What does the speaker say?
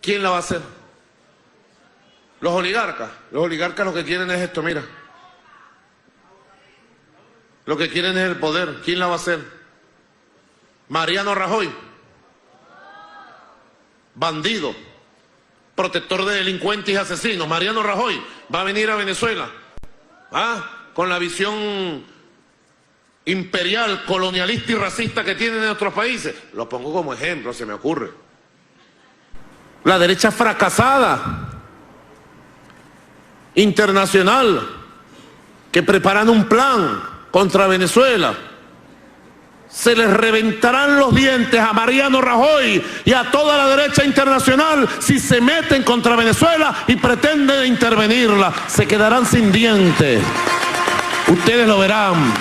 ¿Quién la va a hacer? Los oligarcas. Los oligarcas lo que quieren es esto, mira. Lo que quieren es el poder. ¿Quién la va a hacer? Mariano Rajoy. Bandido. Protector de delincuentes y asesinos. Mariano Rajoy va a venir a Venezuela. Con la visión imperial, colonialista y racista que tienen en nuestros países. Lo pongo como ejemplo, se me ocurre. La derecha fracasada, internacional, que preparan un plan contra Venezuela. Se les reventarán los dientes a Mariano Rajoy y a toda la derecha internacional si se meten contra Venezuela y pretenden intervenirla. Se quedarán sin dientes. Ustedes lo verán.